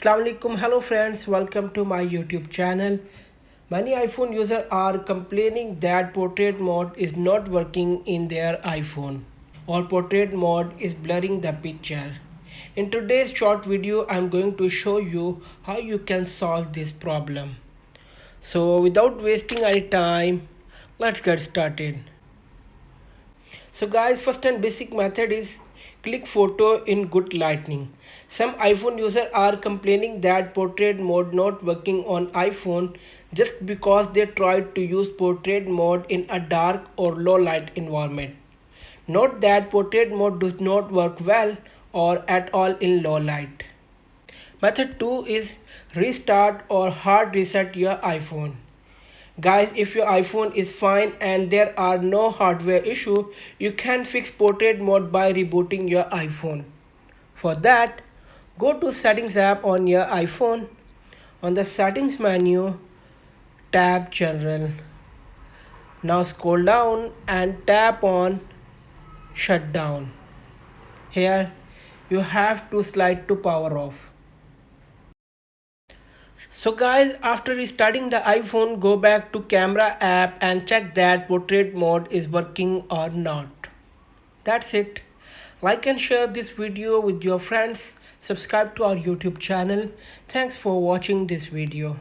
Assalamualaikum, hello friends, welcome to my YouTube channel. Many iPhone users are complaining that portrait mode is not working in their iPhone or portrait mode is blurring the picture. In today's short video, I'm going to show you how you can solve this problem. So without wasting any time, let's get started. So guys, first and basic method is click photo in good lighting. Some iPhone users are complaining that portrait mode not working on iPhone just because they tried to use portrait mode in a dark or low light environment. Note that portrait mode does not work well or at all in low light. Method 2 is restart or hard reset your iPhone. Guys, if your iPhone is fine and there are no hardware issue, you can fix portrait mode by rebooting your iPhone. For that, go to Settings app on your iPhone. On the Settings menu, tap General. Now scroll down and tap on Shutdown. Here, you have to slide to power off. So guys, after restarting the iPhone, go back to camera app and check that portrait mode is working or not. That's it. Like and share this video with your friends. Subscribe to our YouTube channel. Thanks for watching this video.